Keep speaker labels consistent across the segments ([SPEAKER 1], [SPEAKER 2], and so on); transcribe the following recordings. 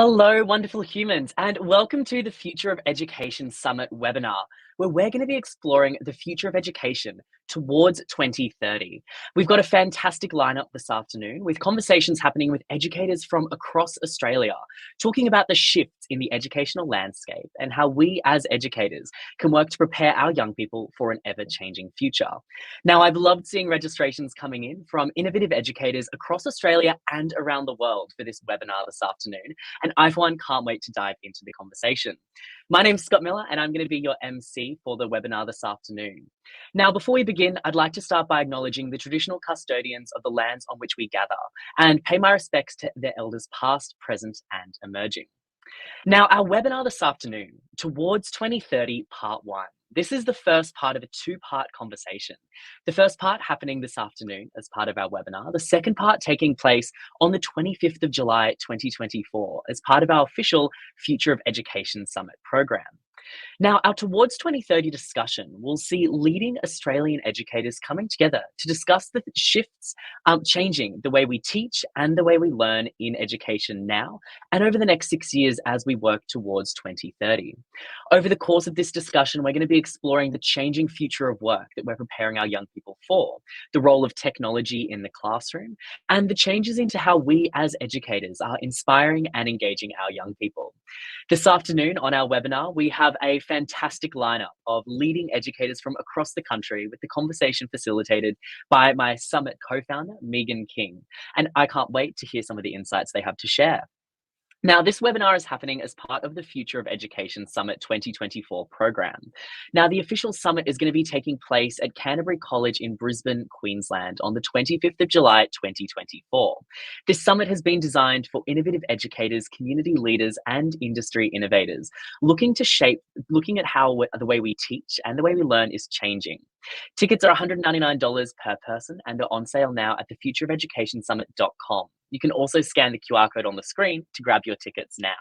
[SPEAKER 1] Hello, wonderful humans, and welcome to the Future of Education Summit webinar, where we're going to be exploring the future of education towards 2030. We've got a fantastic lineup this afternoon with conversations happening with educators from across Australia, talking about the shifts in the educational landscape and how we as educators can work to prepare our young people for an ever-changing future. Now, I've loved seeing registrations coming in from innovative educators across Australia and around the world for this webinar this afternoon. And I, for one, can't wait to dive into the conversation. My name's Scott Miller, and I'm going to be your MC for the webinar this afternoon. Now, before we begin, I'd like to start by acknowledging the traditional custodians of the lands on which we gather and pay my respects to their elders past, present, and emerging. Now, our webinar this afternoon, Towards 2030, Part 1. This is the first part of a two-part conversation. The first part happening this afternoon as part of our webinar, the second part taking place on the 25th of July, 2024 as part of our official Future of Education Summit program. Now, our Towards 2030 discussion will see leading Australian educators coming together to discuss the shifts changing the way we teach and the way we learn in education now and over the next 6 years as we work towards 2030. Over the course of this discussion, we're going to be exploring the changing future of work that we're preparing our young people for, the role of technology in the classroom, and the changes into how we as educators are inspiring and engaging our young people. This afternoon on our webinar, we have a fantastic lineup of leading educators from across the country with the conversation facilitated by my Summit co-founder, Megan King. And I can't wait to hear some of the insights they have to share. Now, this webinar is happening as part of the Future of Education Summit 2024 program. Now, the official summit is going to be taking place at Canterbury College in Brisbane, Queensland on the 25th of July, 2024. This summit has been designed for innovative educators, community leaders, and industry innovators, looking at how the way we teach and the way we learn is changing. Tickets are $199 per person and are on sale now at thefutureofeducationsummit.com. You can also scan the QR code on the screen to grab your tickets now.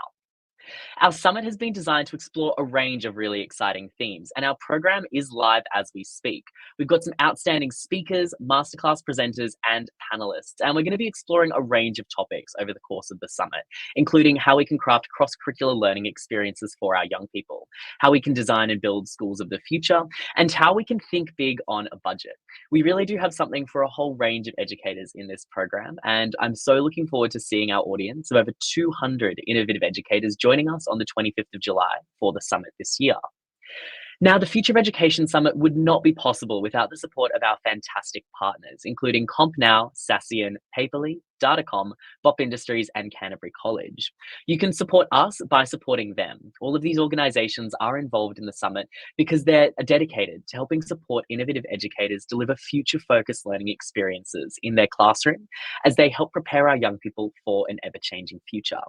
[SPEAKER 1] Our summit has been designed to explore a range of really exciting themes, and our program is live as we speak. We've got some outstanding speakers, masterclass presenters, and panelists, and we're going to be exploring a range of topics over the course of the summit, including how we can craft cross-curricular learning experiences for our young people, how we can design and build schools of the future, and how we can think big on a budget. We really do have something for a whole range of educators in this program, and I'm so looking forward to seeing our audience of over 200 innovative educators joining us on the 25th of July for the summit this year. Now, the Future of Education Summit would not be possible without the support of our fantastic partners, including CompNow, Sassian, Paperly, Datacom, Bop Industries, and Canterbury College. You can support us by supporting them. All of these organizations are involved in the summit because they're dedicated to helping support innovative educators deliver future-focused learning experiences in their classroom as they help prepare our young people for an ever-changing future.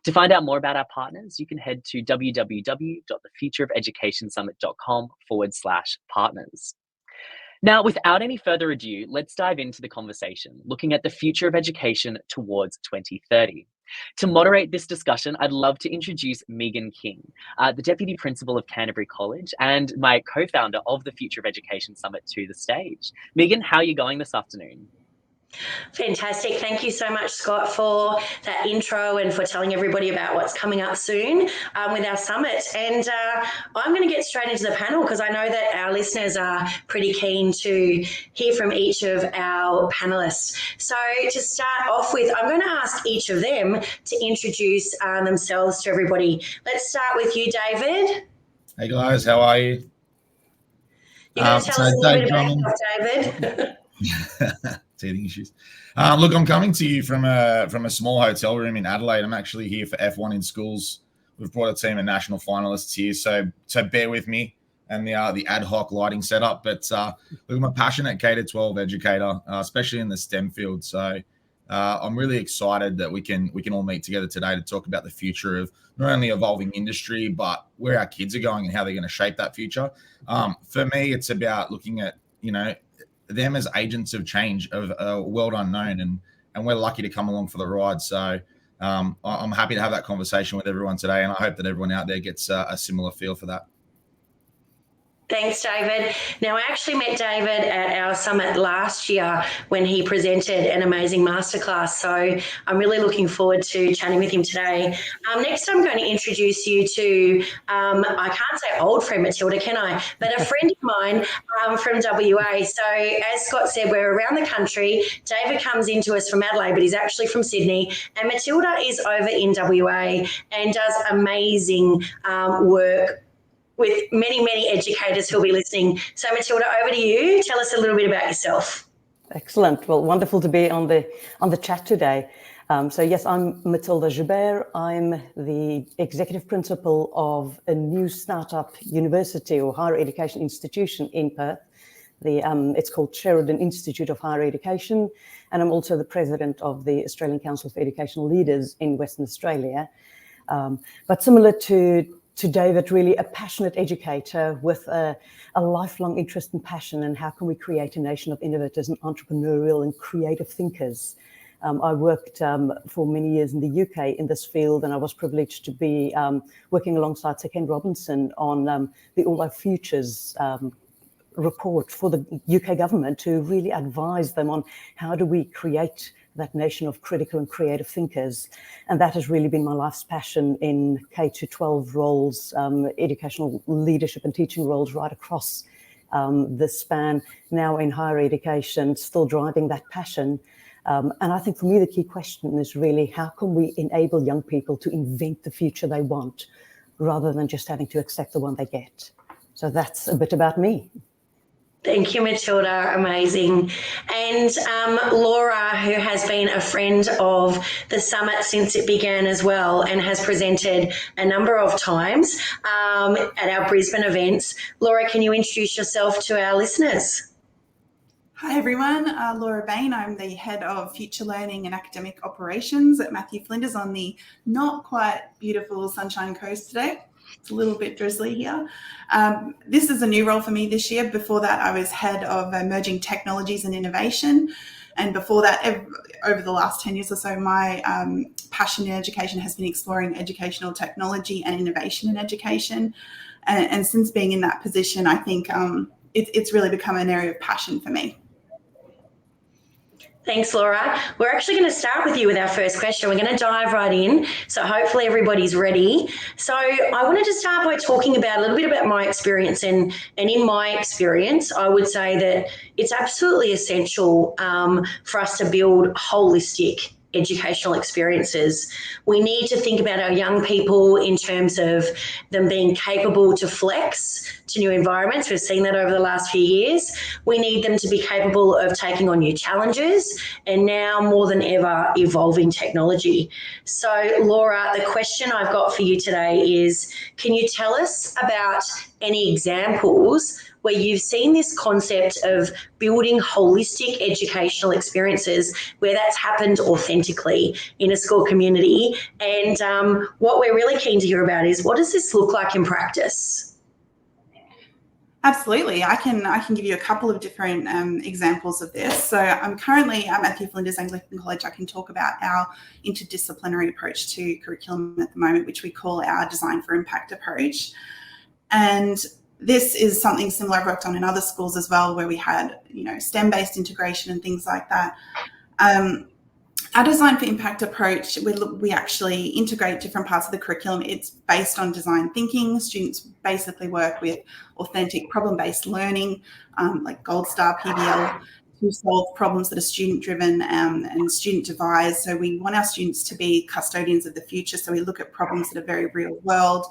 [SPEAKER 1] To find out more about our partners, you can head to www.thefutureofeducationsummit.com/partners. Now, without any further ado, let's dive into the conversation, looking at the future of education towards 2030. To moderate this discussion, I'd love to introduce Megan King, the Deputy Principal of Canterbury College and my co-founder of the Future of Education Summit, to the stage. Megan, how are you going this afternoon?
[SPEAKER 2] Fantastic. Thank you so much, Scott, for that intro and for telling everybody about what's coming up soon with our summit. And I'm going to get straight into the panel because I know that our listeners are pretty keen to hear from each of our panelists. So to start off with, I'm going to ask each of them to introduce themselves to everybody. Let's start with you, David.
[SPEAKER 3] Hey guys, how are you?
[SPEAKER 2] You're going to tell us a little bit about yourself, David.
[SPEAKER 3] Teething issues. Look, I'm coming to you from a small hotel room in Adelaide. I'm actually here for F1 in schools. We've brought a team of national finalists here, so bear with me and the ad hoc lighting setup. But look, I'm a passionate K-12 educator, especially in the STEM field. So I'm really excited that we can all meet together today to talk about the future of not only evolving industry, but where our kids are going and how they're going to shape that future. For me, it's about looking at them as agents of change of a world unknown, and we're lucky to come along for the ride. So I'm happy to have that conversation with everyone today, and I hope that everyone out there gets a similar feel for that.
[SPEAKER 2] Thanks, David. Now, I actually met David at our summit last year when he presented an amazing masterclass. So I'm really looking forward to chatting with him today. Next, I'm going to introduce you to, I can't say old friend Matilda, can I? But a friend of mine from WA. So as Scott said, we're around the country. David comes into us from Adelaide, but he's actually from Sydney. And Matilda is over in WA and does amazing work with many, many educators who'll be listening. So Matilda, over to you. Tell us a little bit about yourself.
[SPEAKER 4] Excellent. Well, wonderful to be on the chat today. So yes, I'm Matilda Joubert. I'm the executive principal of a new startup university or higher education institution in Perth. It's called Sheridan Institute of Higher Education, and I'm also the president of the Australian Council for Educational Leaders in Western Australia. But similar to David, really a passionate educator with a lifelong interest and passion in how can we create a nation of innovators and entrepreneurial and creative thinkers. I worked for many years in the UK in this field, and I was privileged to be working alongside Sir Ken Robinson on the All Our Futures report for the UK government to really advise them on how do we create that nation of critical and creative thinkers. And that has really been my life's passion in K-12 roles, educational leadership and teaching roles right across the span, now in higher education, still driving that passion. And I think for me, the key question is really how can we enable young people to invent the future they want rather than just having to accept the one they get. So that's a bit about me.
[SPEAKER 2] Thank you, Matilda. Amazing. And Laura, who has been a friend of the summit since it began as well and has presented a number of times at our Brisbane events. Laura, can you introduce yourself to our listeners?
[SPEAKER 5] Hi everyone, Laura Bain. I'm the Head of Future Learning and Academic Operations at Matthew Flinders on the not quite beautiful Sunshine Coast today. It's a little bit drizzly here. This is a new role for me this year. Before that, I was Head of Emerging Technologies and Innovation. And before that, over the last 10 years or so, my passion in education has been exploring educational technology and innovation in education. And since being in that position, I think it's really become an area of passion for me.
[SPEAKER 2] Thanks, Laura. We're actually going to start with you with our first question. We're going to dive right in. So hopefully everybody's ready. So I wanted to start by talking about a little bit about my experience. And in my experience, I would say that it's absolutely essential for us to build holistic educational experiences. We need to think about our young people in terms of them being capable to flex to new environments. We've seen that over the last few years. We need them to be capable of taking on new challenges and now more than ever evolving technology. So Laura, the question I've got for you today is, can you tell us about any examples where you've seen this concept of building holistic educational experiences where that's happened authentically in a school community? And what we're really keen to hear about is, what does this look like in practice?
[SPEAKER 5] Absolutely. I can give you a couple of different examples of this. So I'm currently at Matthew Flinders Anglican College. I can talk about our interdisciplinary approach to curriculum at the moment, which we call our Design for Impact approach. And this is something similar I've worked on in other schools as well, where we had, STEM-based integration and things like that. Our Design for Impact approach, we actually integrate different parts of the curriculum. It's based on design thinking. Students basically work with authentic problem-based learning, like Gold Star PBL, to solve problems that are student-driven and student-devised. So we want our students to be custodians of the future. So we look at problems that are very real world,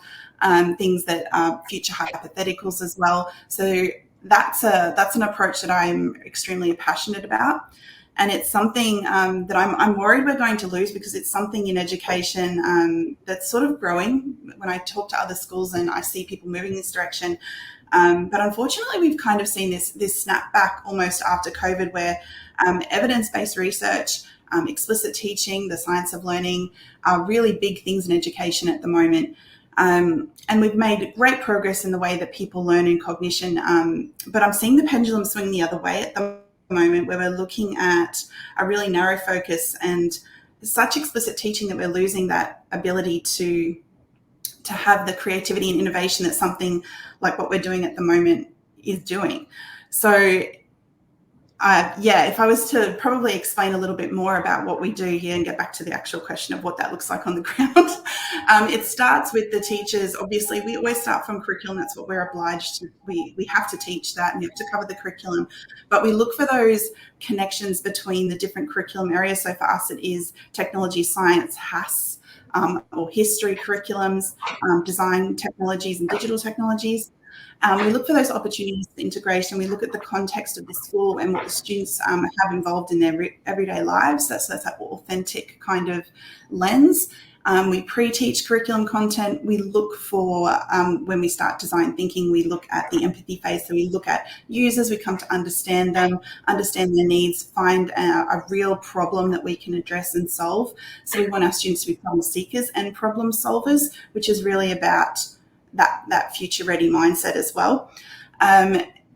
[SPEAKER 5] things that are future hypotheticals as well. So that's an approach that I'm extremely passionate about. And it's something that I'm worried we're going to lose, because it's something in education that's sort of growing when I talk to other schools and I see people moving in this direction. But unfortunately, we've kind of seen this snap back almost after COVID, where evidence-based research, explicit teaching, the science of learning are really big things in education at the moment. And we've made great progress in the way that people learn in cognition. But I'm seeing the pendulum swing the other way at the moment, where we're looking at a really narrow focus and such explicit teaching that we're losing that ability to have the creativity and innovation that something like what we're doing at the moment is doing. So if I was to probably explain a little bit more about what we do here and get back to the actual question of what that looks like on the ground, it starts with the teachers. Obviously, we always start from curriculum. That's what we're obliged to. We have to teach that, and we have to cover the curriculum. But we look for those connections between the different curriculum areas. So for us, it is technology, science, HASS, or history curriculums, design technologies and digital technologies. We look for those opportunities for integration. We look at the context of the school and what the students have involved in their everyday lives. That's that authentic kind of lens. We pre-teach curriculum content. We look for, when we start design thinking, we look at the empathy phase. So we look at users, we come to understand them, understand their needs, find a real problem that we can address and solve. So we want our students to be problem seekers and problem solvers, which is really about that future ready mindset as well.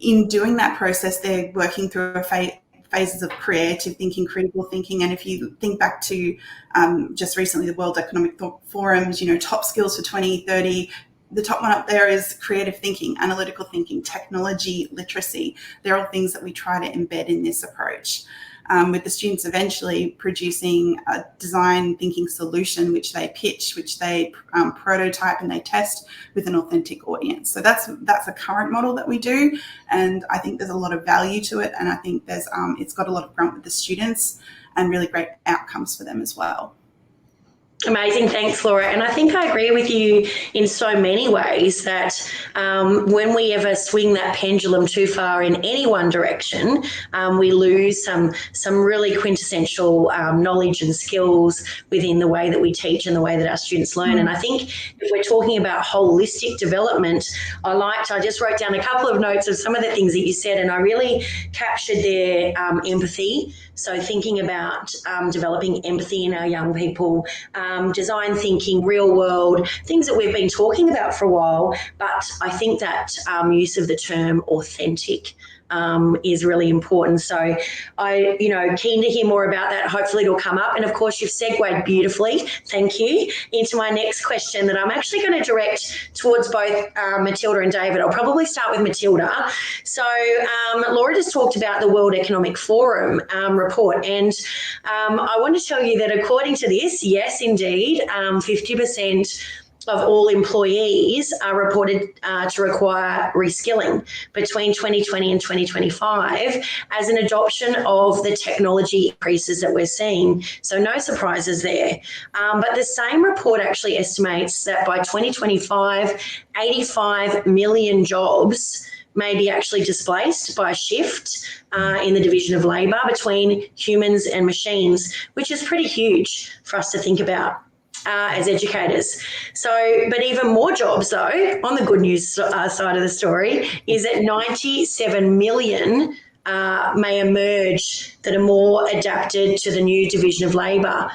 [SPEAKER 5] In doing that process, they're working through phases of creative thinking, critical thinking. And if you think back to just recently the World Economic Forum's, top skills for 2030, the top one up there is creative thinking, analytical thinking, technology literacy. They're all things that we try to embed in this approach. With the students eventually producing a design thinking solution, which they pitch, which they prototype and they test with an authentic audience. So that's a current model that we do, and I think there's a lot of value to it, and I think it's got a lot of grunt with the students and really great outcomes for them as well.
[SPEAKER 2] Amazing. Thanks, Laura. And I think I agree with you in so many ways that when we ever swing that pendulum too far in any one direction, we lose some really quintessential knowledge and skills within the way that we teach and the way that our students learn. And I think if we're talking about holistic development, I just wrote down a couple of notes of some of the things that you said, and I really captured their empathy. So thinking about developing empathy in our young people, design thinking, real world, things that we've been talking about for a while. But I think that use of the term authentic is really important. So keen to hear more about that. Hopefully it'll come up. And of course you've segued beautifully, thank you, into my next question that I'm actually going to direct towards both Matilda and David. I'll probably start with Matilda. So Laura just talked about the World Economic Forum report, and I want to tell you that according to this, yes indeed, 50% of all employees are reported to require reskilling between 2020 and 2025 as an adoption of the technology increases that we're seeing. So no surprises there. But the same report actually estimates that by 2025, 85 million jobs may be actually displaced by a shift in the division of labour between humans and machines, which is pretty huge for us to think about as educators. So, but even more jobs though, on the good news side of the story, is that 97 million may emerge that are more adapted to the new division of labour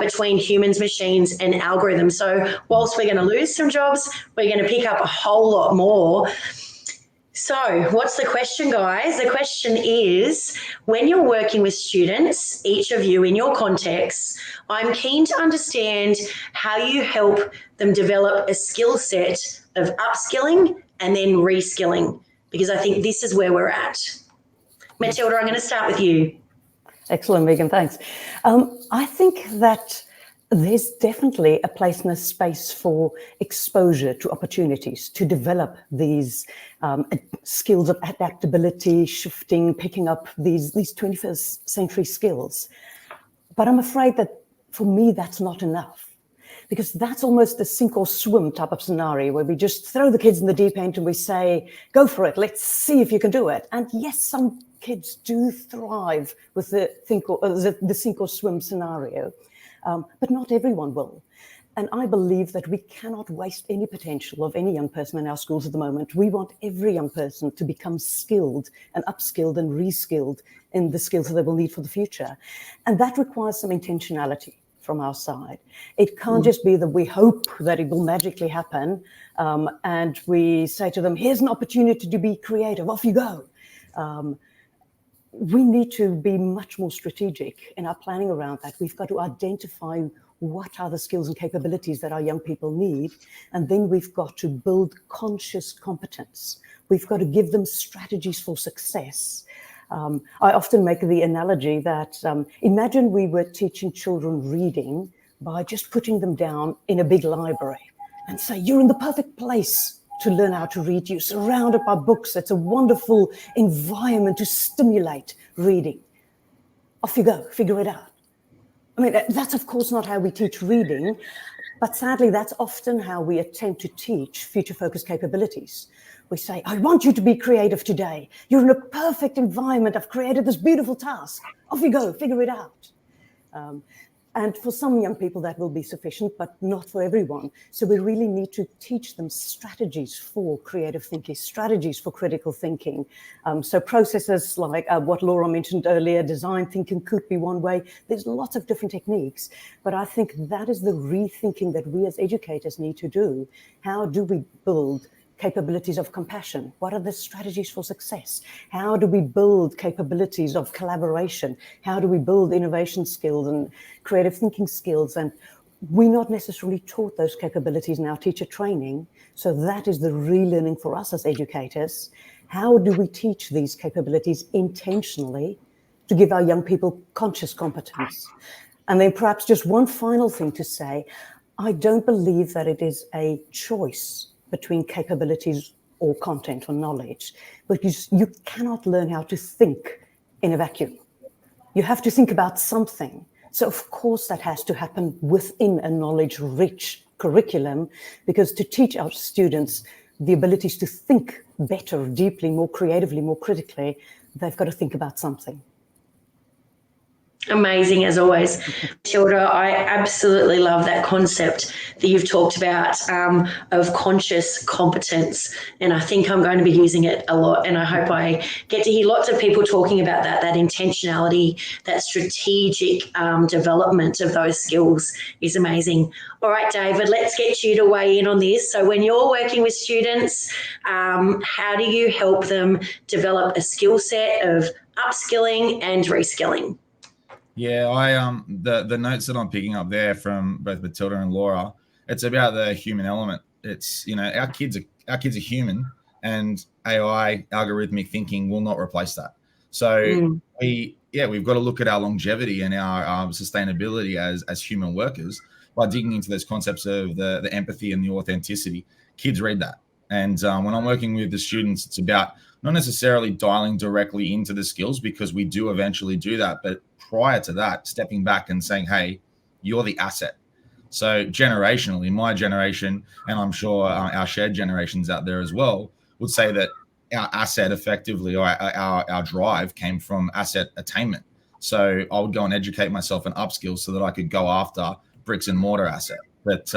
[SPEAKER 2] between humans, machines and algorithms. So whilst we're going to lose some jobs, we're going to pick up a whole lot more. So what's the question, guys? The question is, when you're working with students, each of you in your context, I'm keen to understand how you help them develop a skill set of upskilling and then reskilling, because I think this is where we're at. Matilda, I'm going to start with you.
[SPEAKER 4] Excellent, Megan, thanks. I think that there's definitely a place and a space for exposure to opportunities to develop these skills of adaptability, shifting, picking up these 21st century skills. But I'm afraid that for me, that's not enough, because that's almost a sink or swim type of scenario where we just throw the kids in the deep end and we say, go for it, let's see if you can do it. And yes, some kids do thrive with the sink or swim scenario. But not everyone will. And I believe that we cannot waste any potential of any young person in our schools at the moment. We want every young person to become skilled and upskilled and reskilled in the skills that they will need for the future. And that requires some intentionality from our side. It can't just be that we hope that it will magically happen and we say to them, here's an opportunity to be creative, off you go. We need to be much more strategic in our planning around that. We've got to identify what are the skills and capabilities that our young people need? And then we've got to build conscious competence. We've got to give them strategies for success. I often make the analogy that imagine we were teaching children reading by just putting them down in a big library and say, you're in the perfect place to learn how to read. You're surrounded by books. It's a wonderful environment to stimulate reading. Off you go, figure it out. I mean, that's of course not how we teach reading, but sadly, that's often how we attempt to teach future-focused capabilities. We say, I want you to be creative today. You're in a perfect environment. I've created this beautiful task. Off you go, figure it out. And for some young people, that will be sufficient, but not for everyone. So we really need to teach them strategies for creative thinking, strategies for critical thinking. So processes like what Laura mentioned earlier, design thinking could be one way. There's lots of different techniques, but I think that is the rethinking that we as educators need to do. How do we build capabilities of compassion? What are the strategies for success? How do we build capabilities of collaboration? How do we build innovation skills and creative thinking skills? And we're not necessarily taught those capabilities in our teacher training. So that is the relearning for us as educators. How do we teach these capabilities intentionally to give our young people conscious competence? And then perhaps just one final thing to say, I don't believe that it is a choice between capabilities or content or knowledge, but you cannot learn how to think in a vacuum. You have to think about something. So of course that has to happen within a knowledge-rich curriculum, because to teach our students the abilities to think better, deeply, more creatively, more critically, they've got to think about something.
[SPEAKER 2] Amazing as always. Tilda, I absolutely love that concept that you've talked about of conscious competence. And I think I'm going to be using it a lot. And I hope I get to hear lots of people talking about that intentionality, that strategic development of those skills is amazing. All right, David, let's get you to weigh in on this. So when you're working with students, how do you help them develop a skill set of upskilling and reskilling?
[SPEAKER 3] Yeah, the notes that I'm picking up there from both Matilda and Laura, it's about the human element. It's, our kids are human, and AI, algorithmic thinking, will not replace that. So we've got to look at our longevity and our sustainability as human workers by digging into those concepts of the empathy and the authenticity. Kids read that. And when I'm working with the students, it's about not necessarily dialing directly into the skills, because we do eventually do that. But prior to that, stepping back and saying, hey, you're the asset. So generationally, my generation, and I'm sure our shared generations out there as well, would say that our asset effectively, or our drive, came from asset attainment. So I would go and educate myself and upskill so that I could go after bricks and mortar asset. But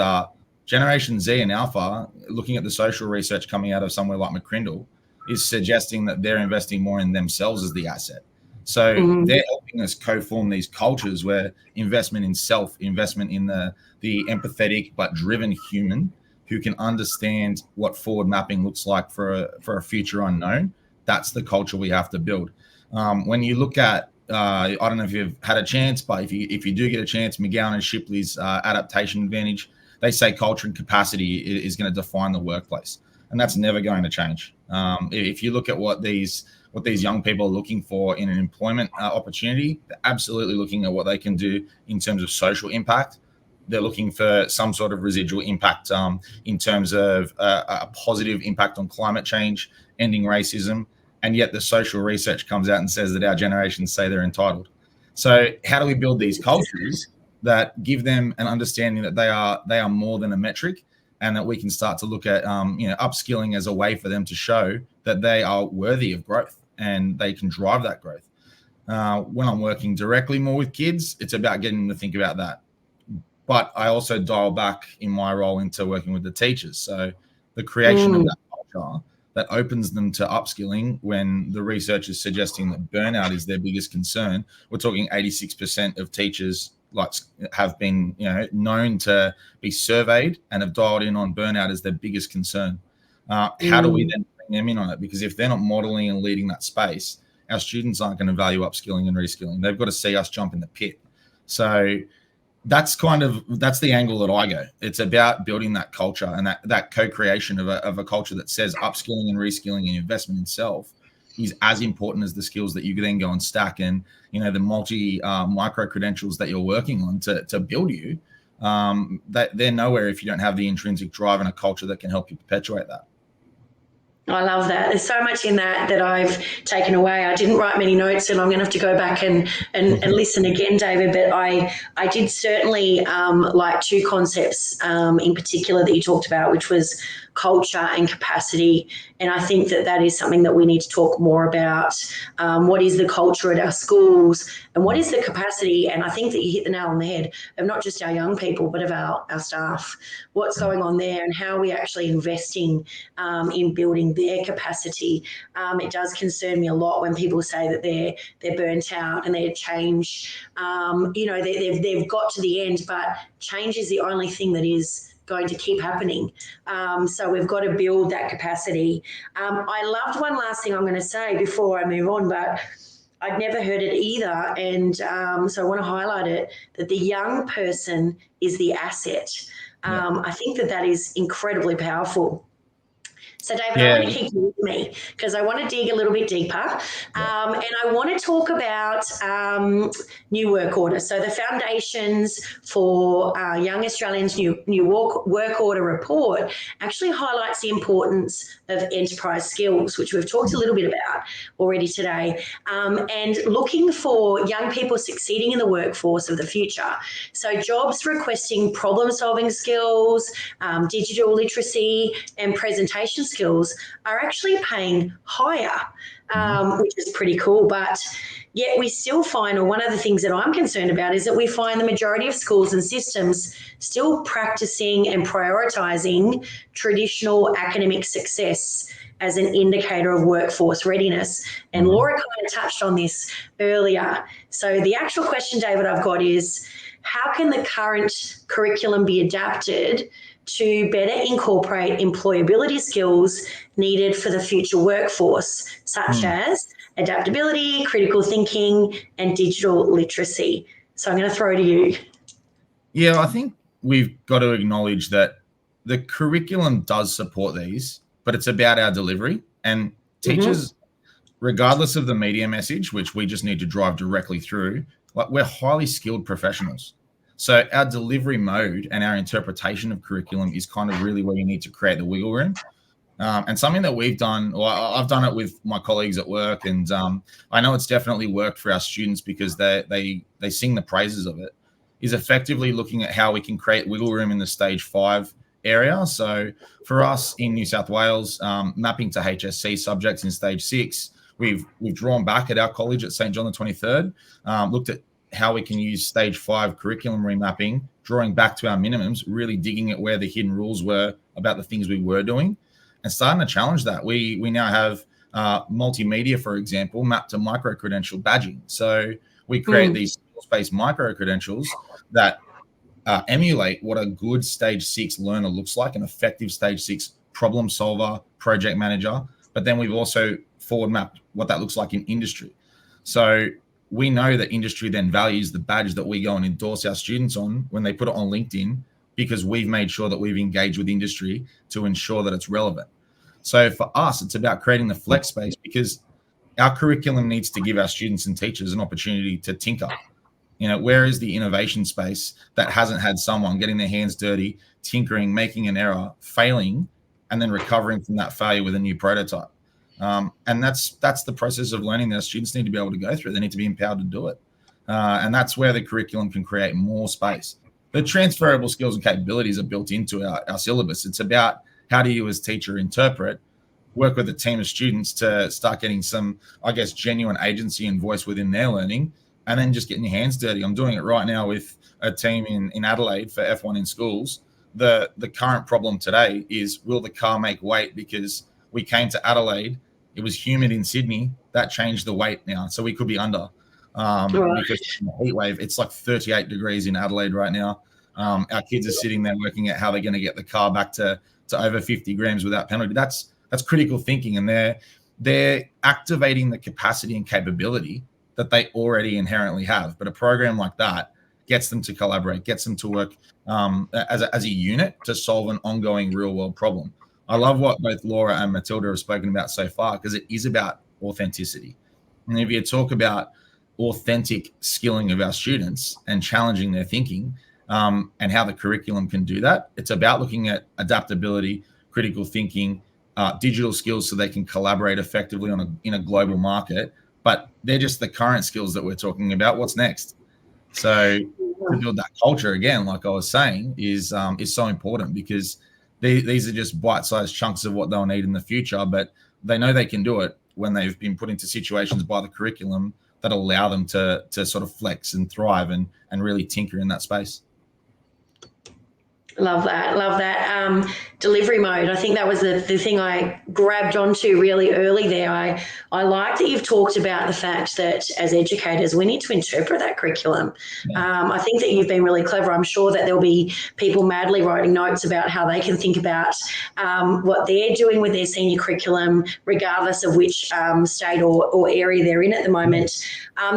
[SPEAKER 3] Generation Z and Alpha, looking at the social research coming out of somewhere like McCrindle, is suggesting that they're investing more in themselves as the asset. So they're helping us co-form these cultures where investment in self, investment in the empathetic but driven human who can understand what forward mapping looks like for a future unknown. That's the culture we have to build. When you look at, I don't know if you've had a chance, but if you do get a chance, McGowan and Shipley's adaptation advantage, they say culture and capacity is going to define the workplace, and that's never going to change. If you look at what these young people are looking for in an employment opportunity, they're absolutely looking at what they can do in terms of social impact. They're looking for some sort of residual impact in terms of a positive impact on climate change, ending racism, and yet the social research comes out and says that our generations say they're entitled. So how do we build these cultures that give them an understanding that they are more than a metric, and that we can start to look at upskilling as a way for them to show that they are worthy of growth and they can drive that growth. When I'm working directly more with kids, it's about getting them to think about that. But I also dial back in my role into working with the teachers. So the creation of that culture that opens them to upskilling, when the research is suggesting that burnout is their biggest concern. We're talking 86% of teachers have been known to be surveyed and have dialed in on burnout as their biggest concern. How do we then bring them in on it? Because if they're not modeling and leading that space, our students aren't going to value upskilling and reskilling. They've got to see us jump in the pit. So that's the angle that I go. It's about building that culture and that co-creation of a culture that says upskilling and reskilling and investment in self is as important as the skills that you then go and stack, and the multi micro credentials that you're working on to build you. That they're nowhere if you don't have the intrinsic drive and a culture that can help you perpetuate that.
[SPEAKER 2] I love that. There's so much in that I've taken away. I didn't write many notes, and I'm going to have to go back and listen again, David. But I did certainly like two concepts in particular that you talked about, which was culture and capacity. And I think that is something that we need to talk more about. What is the culture at our schools, and what is the capacity? And I think that you hit the nail on the head of not just our young people, but of our staff. What's going on there, and how are we actually investing in building their capacity? It does concern me a lot when people say that they're burnt out and they're change. They've got to the end, but change is the only thing that is going to keep happening. So we've got to build that capacity. I loved one last thing I'm going to say before I move on, but I'd never heard it either. And so I want to highlight it, that the young person is the asset. I think that is incredibly powerful. So, David, I want to keep you with me because I want to dig a little bit deeper. And I want to talk about new work order. So the Foundations for Young Australians New Work Order report actually highlights the importance of enterprise skills, which we've talked a little bit about already today, and looking for young people succeeding in the workforce of the future. So jobs requesting problem-solving skills, digital literacy, and presentation skills are actually paying higher, which is pretty cool. But yet we still find, or one of the things that I'm concerned about is that we find the majority of schools and systems still practicing and prioritising traditional academic success as an indicator of workforce readiness. And Laura kind of touched on this earlier. So the actual question, David, I've got is, how can the current curriculum be adapted to better incorporate employability skills needed for the future workforce, such as adaptability, critical thinking, and digital literacy? So I'm going to throw to you.
[SPEAKER 3] Yeah, I think we've got to acknowledge that the curriculum does support these, but it's about our delivery. And teachers, regardless of the media message, which we just need to drive directly through, like, we're highly skilled professionals. So our delivery mode and our interpretation of curriculum is kind of really where you need to create the wiggle room. And something that we've done, or I've done it with my colleagues at work, and I know it's definitely worked for our students because they sing the praises of it, is effectively looking at how we can create wiggle room in the stage 5 area. So for us in New South Wales, mapping to HSC subjects in stage 6, we've drawn back at our college at St. John the 23rd, looked at how we can use stage 5 curriculum remapping, drawing back to our minimums, really digging at where the hidden rules were about the things we were doing, and starting to challenge that. We now have multimedia, for example, mapped to micro-credential badging. So we create these skills-based micro-credentials that emulate what a good stage 6 learner looks like, an effective stage 6 problem solver, project manager. But then we've also forward mapped what that looks like in industry. So we know that industry then values the badge that we go and endorse our students on when they put it on LinkedIn, because we've made sure that we've engaged with industry to ensure that it's relevant. So for us, it's about creating the flex space, because our curriculum needs to give our students and teachers an opportunity to tinker. Where is the innovation space that hasn't had someone getting their hands dirty, tinkering, making an error, failing, and then recovering from that failure with a new prototype? And that's the process of learning that students need to be able to go through. They need to be empowered to do it. And that's where the curriculum can create more space. The transferable skills and capabilities are built into our syllabus. It's about how do you as teacher interpret, work with a team of students to start getting some, I guess, genuine agency and voice within their learning, and then just getting your hands dirty. I'm doing it right now with a team in Adelaide for F1 in schools. The current problem today is, will the car make weight? Because we came to Adelaide, it was humid in Sydney. That changed the weight now. So we could be under because of the heat wave. It's like 38 degrees in Adelaide right now. Our kids are sitting there working at how they're going to get the car back to over 50 grams without penalty. That's critical thinking. And they're activating the capacity and capability that they already inherently have. But a program like that gets them to collaborate, gets them to work as a unit to solve an ongoing real world problem. I love what both Laura and Matilda have spoken about so far, because it is about authenticity. And if you talk about authentic skilling of our students and challenging their thinking, and how the curriculum can do that, it's about looking at adaptability, critical thinking, digital skills so they can collaborate effectively in a global market. But they're just the current skills that we're talking about. What's next? So to build that culture, again, like I was saying, is so important, because these are just bite-sized chunks of what they'll need in the future, but they know they can do it when they've been put into situations by the curriculum that allow them to sort of flex and thrive and really tinker in that space.
[SPEAKER 2] Love that. Love that. Delivery mode. I think that was the thing I grabbed onto really early there. I like that you've talked about the fact that as educators, we need to interpret that curriculum. Yeah. I think that you've been really clever. I'm sure that there'll be people madly writing notes about how they can think about what they're doing with their senior curriculum, regardless of which state or area they're in at the moment.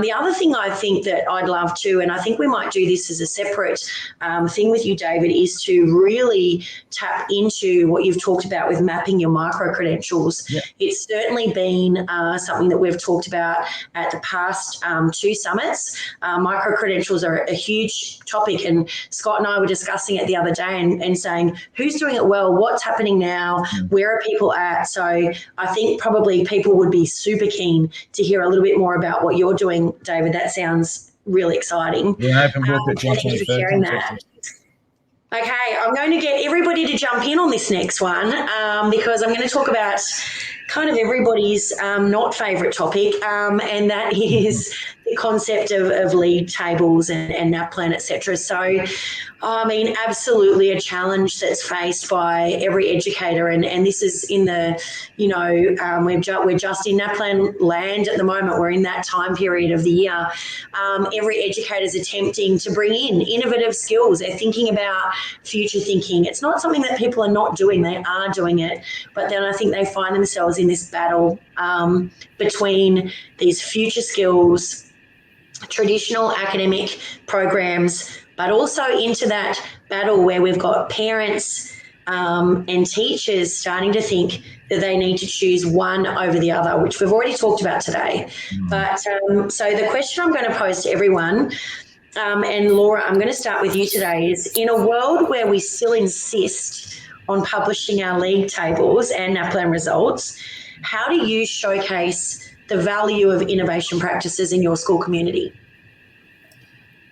[SPEAKER 2] The other thing I think that I'd love to, and I think we might do this as a separate thing with you, David, is to really tap into what you've talked about with mapping your micro-credentials. Yeah. It's certainly been something that we've talked about at the past 2 summits. Micro-credentials are a huge topic, and Scott and I were discussing it the other day and saying, who's doing it well? What's happening now? Where are people at? So I think probably people would be super keen to hear a little bit more about what you're doing, David. That sounds really exciting.
[SPEAKER 3] Yeah, open book at
[SPEAKER 2] Thank you for sharing that. Okay, I'm going to get everybody to jump in on this next one because I'm going to talk about kind of everybody's not favourite topic, and that is the concept of league tables and NAPLAN, etc. So, I mean, absolutely a challenge that's faced by every educator, and this is in the, we're just in NAPLAN land at the moment. We're in that time period of the year. Every educator is attempting to bring in innovative skills. They're thinking about future thinking. It's not something that people are not doing. They are doing it. But then I think they find themselves in this battle between these future skills, traditional academic programs, but also into that battle where we've got parents and teachers starting to think that they need to choose one over the other, which we've already talked about today. But so the question I'm going to pose to everyone, and Laura, I'm going to start with you today, is in a world where we still insist on publishing our league tables and NAPLAN results, how do you showcase the value of innovation practices in your school community?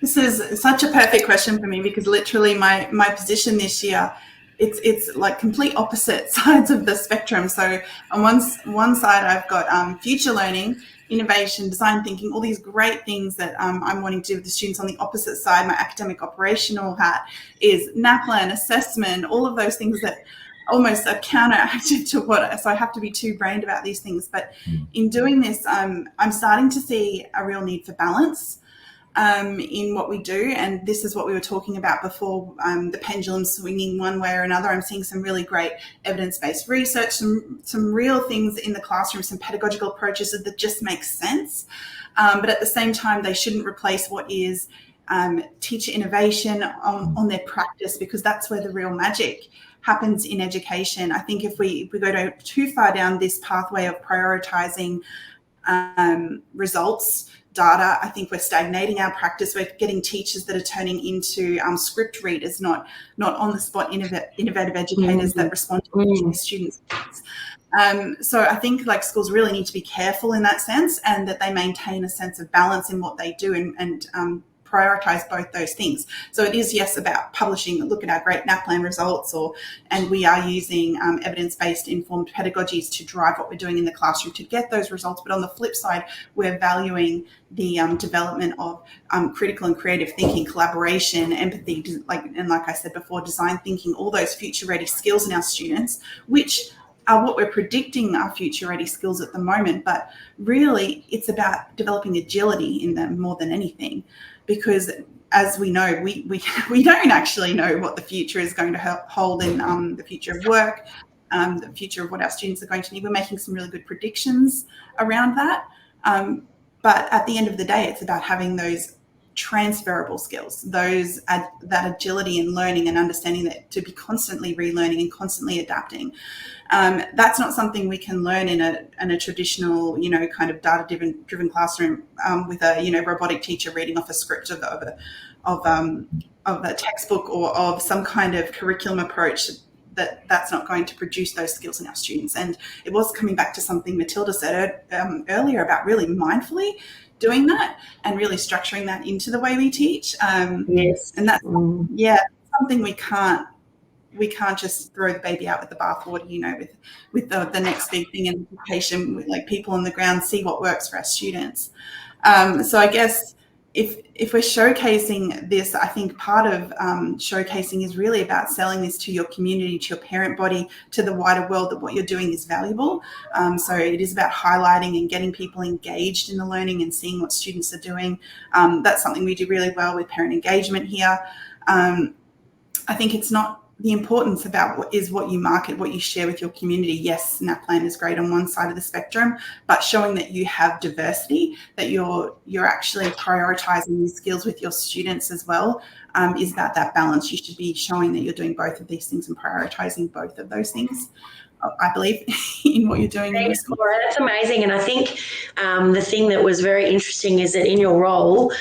[SPEAKER 5] This is such a perfect question for me, because literally my position this year, it's like complete opposite sides of the spectrum. So on one side, I've got future learning, innovation, design thinking, all these great things that I'm wanting to do with the students. On the opposite side, my academic operational hat is NAPLAN, assessment, all of those things that almost are counteractive to what, so I have to be two-brained about these things. But in doing this, I'm starting to see a real need for balance in what we do. And this is what we were talking about before, the pendulum swinging one way or another. I'm seeing some really great evidence-based research, some real things in the classroom, some pedagogical approaches that just make sense. But at the same time, they shouldn't replace what is teacher innovation on their practice, because that's where the real magic happens in education. I think if we go too far down this pathway of prioritizing results, data, I think we're stagnating our practice. We're getting teachers that are turning into script readers, not on the spot innovative educators that respond to their students' needs. So I think like schools really need to be careful in that sense, and that they maintain a sense of balance in what they do and prioritize both those things. So it is, yes, about publishing, look at our great NAPLAN results, and we are using evidence-based informed pedagogies to drive what we're doing in the classroom to get those results. But on the flip side, we're valuing the development of critical and creative thinking, collaboration, empathy, like I said before, design thinking, all those future-ready skills in our students, which are what we're predicting are future-ready skills at the moment. But really, it's about developing agility in them more than anything. Because as we know, we don't actually know what the future is going to hold in the future of work, the future of what our students are going to need. We're making some really good predictions around that. But at the end of the day, it's about having those transferable skills, that agility in learning and understanding that to be constantly relearning and constantly adapting. That's not something we can learn in a traditional, kind of data-driven classroom with a, robotic teacher reading off a script of a textbook or of some kind of curriculum approach. That's not going to produce those skills in our students. And it was coming back to something Matilda said earlier about really mindfully doing that and really structuring that into the way we teach.
[SPEAKER 2] Yes.
[SPEAKER 5] And that's, something we can't just throw the baby out with the bathwater, with the next big thing in education, like people on the ground see what works for our students. So I guess if we're showcasing this, I think part of showcasing is really about selling this to your community, to your parent body, to the wider world, that what you're doing is valuable. So it is about highlighting and getting people engaged in the learning and seeing what students are doing. That's something we do really well with parent engagement here. I think it's not the importance about what you market, what you share with your community. Yes, NAPLAN is great on one side of the spectrum, but showing that you have diversity, that you're actually prioritizing these skills with your students as well, is about that balance. You should be showing that you're doing both of these things and prioritizing both of those things, I believe, in what you're doing.
[SPEAKER 2] Thanks, Laura. That's amazing. And I think the thing that was very interesting is that in your role,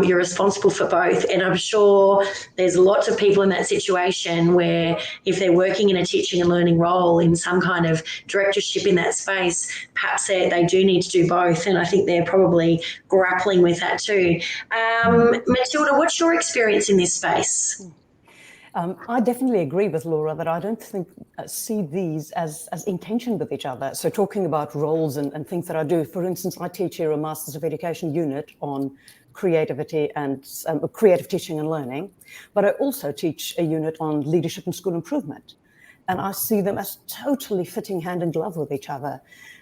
[SPEAKER 2] you're responsible for both. And I'm sure there's lots of people in that situation where if they're working in a teaching and learning role in some kind of directorship in that space, perhaps they do need to do both. And I think they're probably grappling with that too. Matilda, what's your experience in this space?
[SPEAKER 4] I definitely agree with Laura that I don't see these as in tension with each other. So talking about roles and things that I do, for instance, I teach here a Masters of Education unit on creativity and creative teaching and learning, but I also teach a unit on leadership and school improvement. And I see them as totally fitting hand in glove with each other.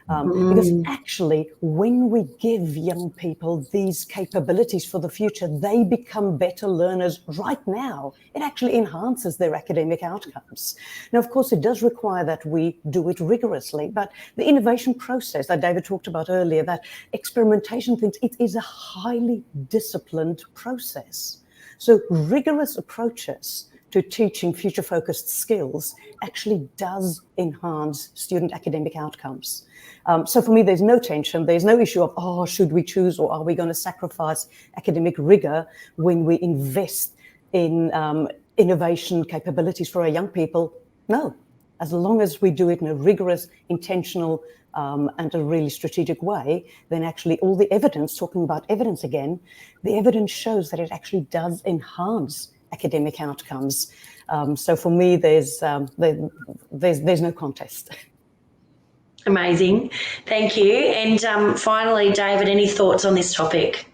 [SPEAKER 4] Because actually, when we give young people these capabilities for the future, they become better learners right now. It actually enhances their academic outcomes. Now, of course, it does require that we do it rigorously, but the innovation process that David talked about earlier, that experimentation things, it is a highly disciplined process. So rigorous approaches to teaching future-focused skills actually does enhance student academic outcomes. So for me, there's no tension. There's no issue of, should we choose or are we going to sacrifice academic rigor when we invest in innovation capabilities for our young people? No, as long as we do it in a rigorous, intentional, and a really strategic way, then actually all the evidence, talking about evidence again, the evidence shows that it actually does enhance academic outcomes. So for me, there's no contest.
[SPEAKER 2] Amazing. Thank you. And finally, David, any thoughts on this topic?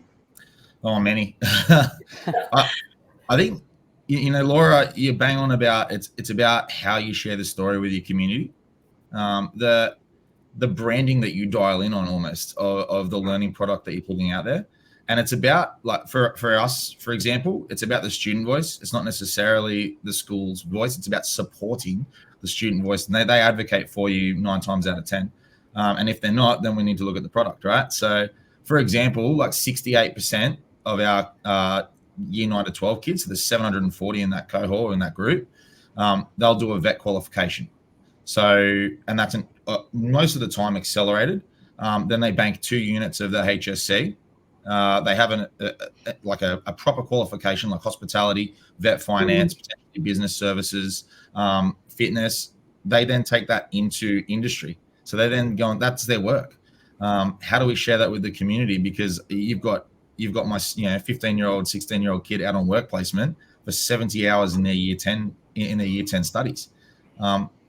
[SPEAKER 3] Oh, many. I think, Laura, you bang on about it's about how you share the story with your community. The branding that you dial in on almost of the learning product that you're putting out there. And it's about, like, for us, for example, it's about the student voice. It's not necessarily the school's voice. It's about supporting the student voice. And they advocate for you 9 times out of 10. And if they're not, then we need to look at the product, right? So, for example, like 68% of our year 9 to 12 kids, so there's 740 in that cohort, in that group, they'll do a vet qualification. So, and that's most of the time accelerated. Then they bank 2 units of the HSC. They have a proper qualification like hospitality, vet finance, potentially business services, fitness. They then take that into industry. So they then go on, that's their work. How do we share that with the community? Because you've got my 15-year-old, 16-year-old kid out on work placement for 70 hours in their year 10 studies.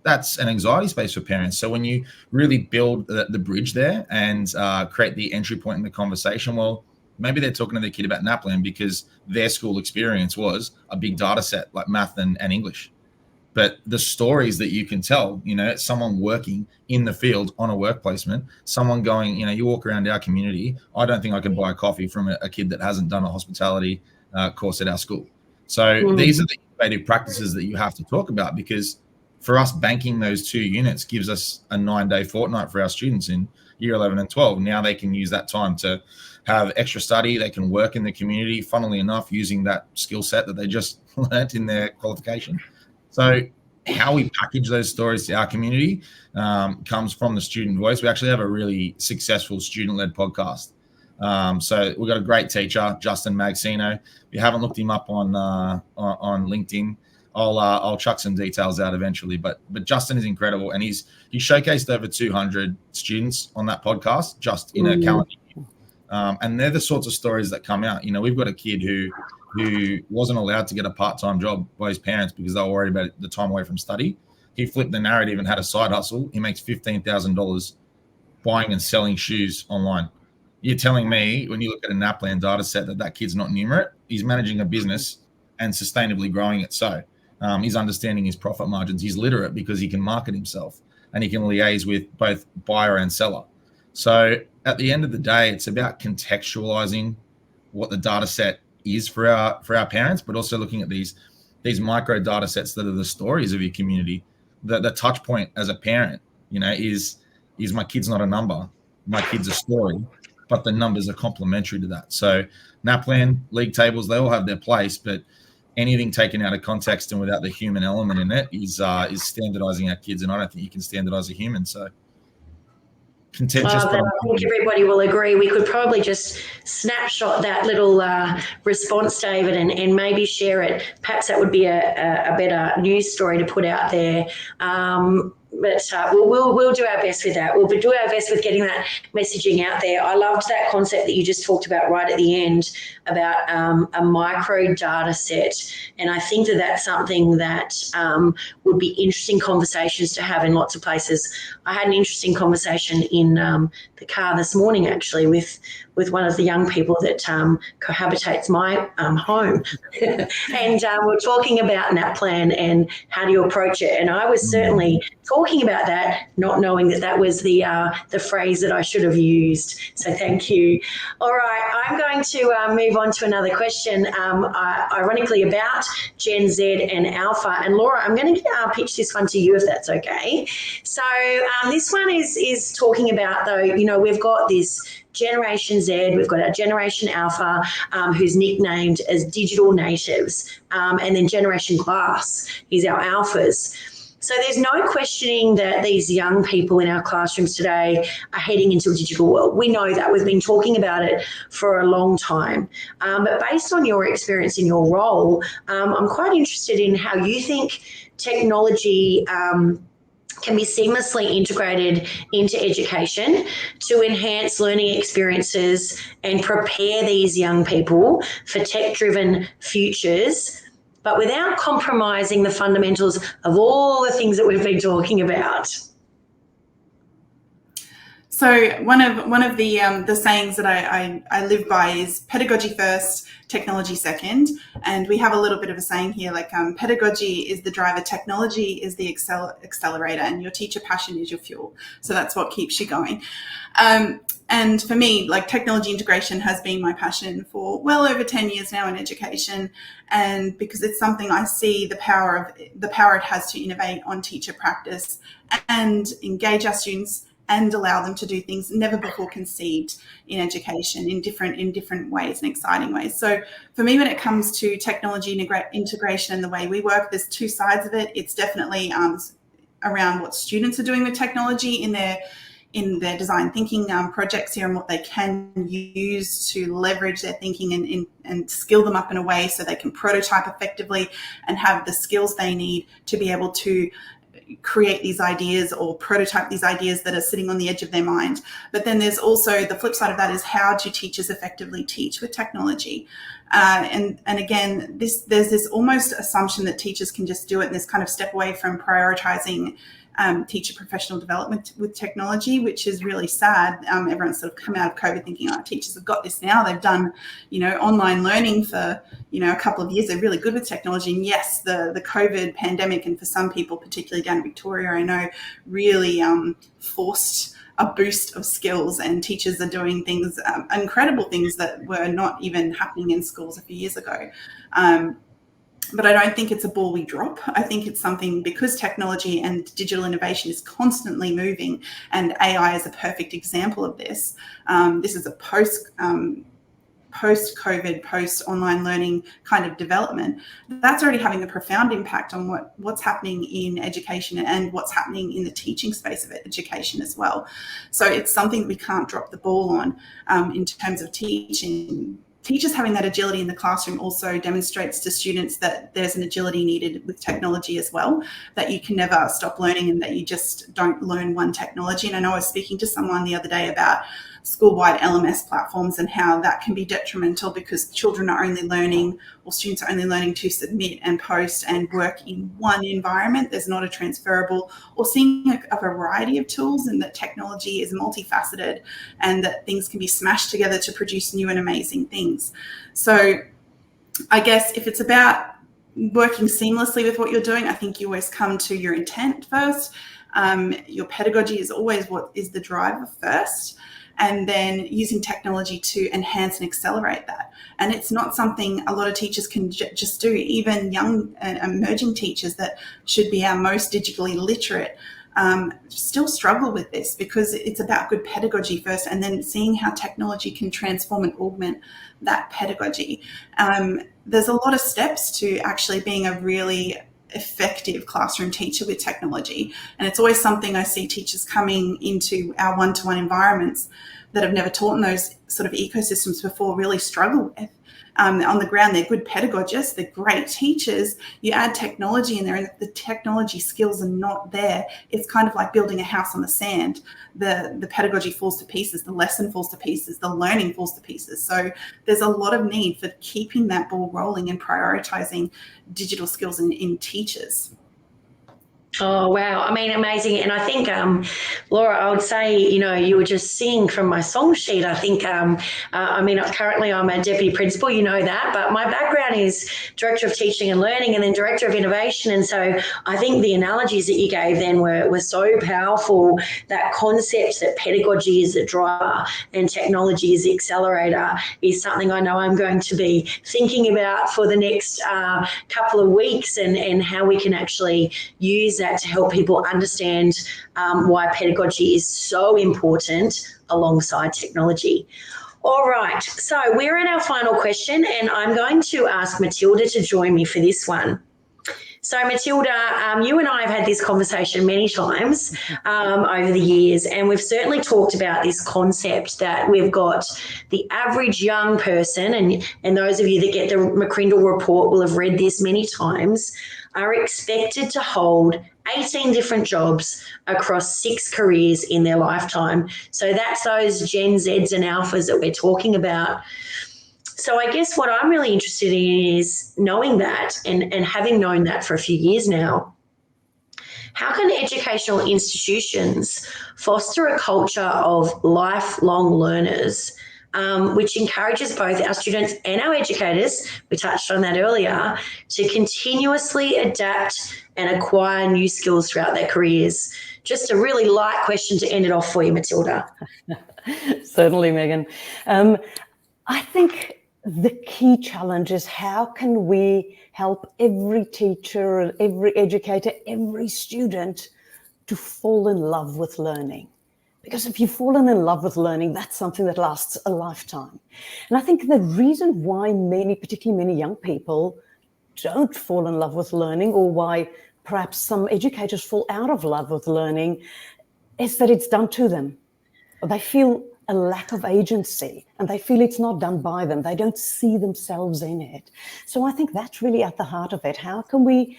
[SPEAKER 3] That's an anxiety space for parents. So when you really build the bridge there and create the entry point in the conversation, well, maybe they're talking to their kid about NAPLAN because their school experience was a big data set like math and English. But the stories that you can tell, someone working in the field on a work placement, someone going, you walk around our community, I don't think I can buy a coffee from a kid that hasn't done a hospitality course at our school. So these are the innovative practices that you have to talk about, because for us, banking those 2 units gives us a 9-day fortnight for our students in year 11 and 12. Now they can use that time to have extra study. They can work in the community, funnily enough, using that skill set that they just learnt in their qualification. So how we package those stories to our community comes from the student voice. We actually have a really successful student-led podcast. So we've got a great teacher, Justin Magsino. If you haven't looked him up on LinkedIn, I'll chuck some details out eventually. But Justin is incredible, and he showcased over 200 students on that podcast just in a calendar year. And they're the sorts of stories that come out. We've got a kid who wasn't allowed to get a part-time job by his parents because they were worried about the time away from study. He flipped the narrative and had a side hustle. He makes $15,000 buying and selling shoes online. You're telling me when you look at a NAPLAN data set that kid's not numerate? He's managing a business and sustainably growing it. So he's understanding his profit margins. He's literate because he can market himself and he can liaise with both buyer and seller. So at the end of the day, it's about contextualizing what the data set is for our parents, but also looking at these micro data sets that are the stories of your community. The touch point as a parent, is my kid's not a number, my kid's a story, but the numbers are complementary to that. So NAPLAN, league tables, they all have their place, but anything taken out of context and without the human element in it is standardizing our kids, and I don't think you can standardize a human. So contentious.
[SPEAKER 2] I think everybody will agree. We could probably just snapshot that little response, David, and maybe share it. Perhaps that would be a better news story to put out there. But we'll do our best with that. We'll do our best with getting that messaging out there. I loved that concept that you just talked about right at the end about a micro data set. And I think that's something that would be interesting conversations to have in lots of places. I had an interesting conversation in the car this morning, actually, with one of the young people that cohabitates my home. And we're talking about NAPLAN and how do you approach it. And I was certainly talking about that, not knowing that was the phrase that I should have used. So thank you. All right, I'm going to move on to another question, ironically about Gen Z and Alpha. And Laura, I'm going to pitch this one to you if that's okay. So this one is talking about, though, we've got this Generation Z, we've got our Generation Alpha, who's nicknamed as digital natives, and then Generation Glass is our alphas. So there's no questioning that these young people in our classrooms today are heading into a digital world. We know that. We've been talking about it for a long time. But based on your experience in your role, I'm quite interested in how you think technology can be seamlessly integrated into education to enhance learning experiences and prepare these young people for tech-driven futures, but without compromising the fundamentals of all the things that we've been talking about.
[SPEAKER 5] So one of the sayings that I live by is pedagogy first, technology second. And we have a little bit of a saying here, like pedagogy is the driver, technology is the accelerator, and your teacher passion is your fuel. So that's what keeps you going. And for me, like, technology integration has been my passion for well over 10 years now in education. And because it's something I see the power it has to innovate on teacher practice and engage our students and allow them to do things never before conceived in education in different ways and exciting ways. So for me, when it comes to technology integration and the way we work, there's two sides of it. It's definitely around what students are doing with technology in their design thinking projects here, and what they can use to leverage their thinking and skill them up in a way so they can prototype effectively and have the skills they need to be able to create these ideas or prototype these ideas that are sitting on the edge of their mind. But then there's also the flip side of that is, how do teachers effectively teach with technology? And again, there's this almost assumption that teachers can just do it, and this kind of step away from prioritizing teacher professional development with technology, which is really sad. Everyone's sort of come out of COVID thinking, teachers have got this now. They've done, online learning for, a couple of years. They're really good with technology. And yes, the COVID pandemic, and for some people, particularly down in Victoria, I know, really forced a boost of skills, and teachers are doing things, incredible things that were not even happening in schools a few years ago. But I don't think it's a ball we drop. I think it's something, because technology and digital innovation is constantly moving, and AI is a perfect example of this. This is a post-COVID, post-online learning kind of development. That's already having a profound impact on what's happening in education and what's happening in the teaching space of education as well. So it's something that we can't drop the ball on in terms of teaching. Teachers having that agility in the classroom also demonstrates to students that there's an agility needed with technology as well, that you can never stop learning and that you just don't learn one technology. And I know I was speaking to someone the other day about school-wide LMS platforms and how that can be detrimental, because children are only learning, or students are only learning to submit and post and work in one environment. There's not a transferable, or seeing a variety of tools, and that technology is multifaceted and that things can be smashed together to produce new and amazing things. So I guess if it's about working seamlessly with what you're doing, I think you always come to your intent first. Your pedagogy is always what is the driver first, and then using technology to enhance and accelerate that. And it's not something a lot of teachers can just do. Even young and emerging teachers that should be our most digitally literate still struggle with this, because it's about good pedagogy first, and then seeing how technology can transform and augment that pedagogy. There's a lot of steps to actually being a really effective classroom teacher with technology. And it's always something I see teachers coming into our one-to-one environments that have never taught in those sort of ecosystems before really struggle with. On the ground, they're good pedagogists, they're great teachers. You add technology in there and the technology skills are not there. It's kind of like building a house on the sand. The pedagogy falls to pieces, the lesson falls to pieces, the learning falls to pieces. So there's a lot of need for keeping that ball rolling and prioritizing digital skills in teachers.
[SPEAKER 2] Oh, wow. I mean, amazing. And I think, Laura, I would say, you were just singing from my song sheet. I think, currently I'm a deputy principal, you know that, but my background is director of teaching and learning and then director of innovation. And so I think the analogies that you gave then were so powerful. That concept that pedagogy is the driver and technology is the accelerator is something I know I'm going to be thinking about for the next couple of weeks, and how we can actually use that to help people understand why pedagogy is so important alongside technology. All right, so we're at our final question, and I'm going to ask Matilda to join me for this one. So Matilda, you and I have had this conversation many times over the years, and we've certainly talked about this concept that we've got the average young person, and those of you that get the McCrindle report will have read this many times, are expected to hold 18 different jobs across 6 careers in their lifetime. So that's those Gen Zs and Alphas that we're talking about. So I guess what I'm really interested in is knowing that, and having known that for a few years now, how can educational institutions foster a culture of lifelong learners, which encourages both our students and our educators, we touched on that earlier, to continuously adapt and acquire new skills throughout their careers? Just a really light question to end it off for you, Matilda.
[SPEAKER 4] Certainly, Megan. I think the key challenge is, how can we help every teacher, every educator, every student to fall in love with learning? Because if you've fallen in love with learning, that's something that lasts a lifetime. And I think the reason why particularly many young people, don't fall in love with learning, or why perhaps some educators fall out of love with learning, is that it's done to them. They feel a lack of agency, and they feel it's not done by them. They don't see themselves in it. So I think that's really at the heart of it. How can we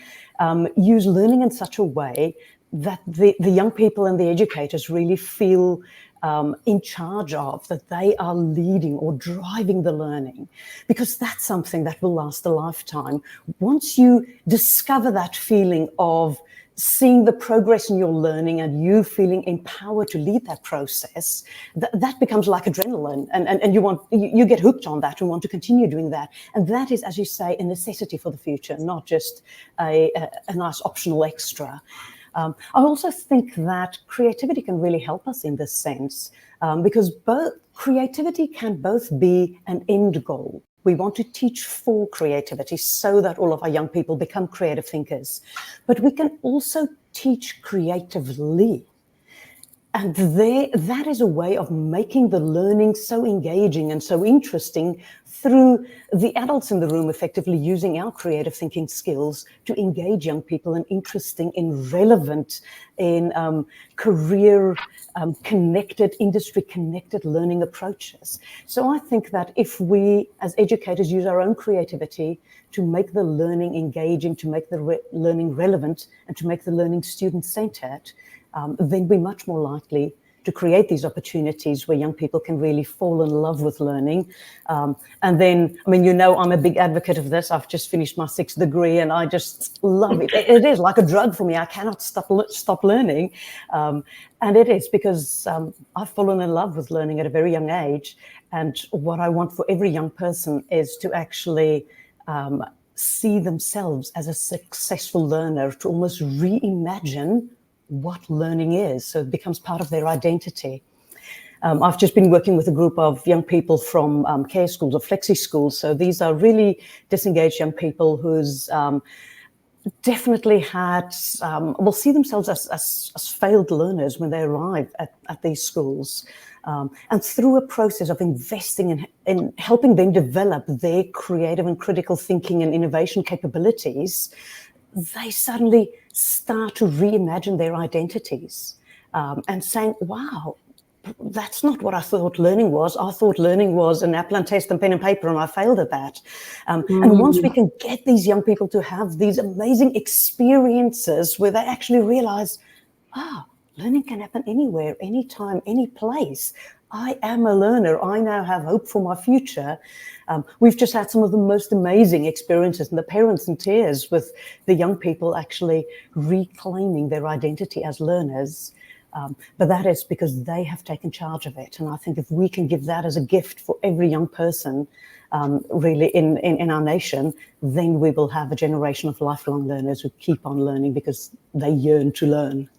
[SPEAKER 4] use learning in such a way that the young people and the educators really feel in charge of, that they are leading or driving the learning? Because that's something that will last a lifetime. Once you discover that feeling of seeing the progress in your learning and you feeling empowered to lead that process, that becomes like adrenaline, and you get hooked on that and want to continue doing that. And that is, as you say, a necessity for the future, not just a nice optional extra. I also think that creativity can really help us in this sense, because creativity can both be an end goal We want to teach for creativity so that all of our young people become creative thinkers. But we can also teach creatively. And that is a way of making the learning so engaging and so interesting through the adults in the room effectively using our creative thinking skills to engage young people in interesting, in relevant, in career connected, industry connected learning approaches. So I think that if we as educators use our own creativity to make the learning engaging, to make the learning relevant, and to make the learning student-centered, then we're much more likely to create these opportunities where young people can really fall in love with learning. And then, I mean, I'm a big advocate of this. I've just finished my 6th degree and I just love it. It is like a drug for me. I cannot stop learning. And it is because I've fallen in love with learning at a very young age. And what I want for every young person is to actually see themselves as a successful learner, to almost reimagine what learning is, so it becomes part of their identity. I've just been working with a group of young people from care schools or flexi schools. So these are really disengaged young people who's definitely had, will see themselves as failed learners when they arrive at these schools. And through a process of investing in helping them develop their creative and critical thinking and innovation capabilities, they suddenly start to reimagine their identities and saying, wow, that's not what I thought learning was. I thought learning was an apple and test and pen and paper, and I failed at that. And once we can get these young people to have these amazing experiences where they actually realize, learning can happen anywhere, anytime, any place. I am a learner. I now have hope for my future. We've just had some of the most amazing experiences, and the parents in tears with the young people actually reclaiming their identity as learners. But that is because they have taken charge of it. And I think if we can give that as a gift for every young person, really in our nation, then we will have a generation of lifelong learners who keep on learning because they yearn to learn.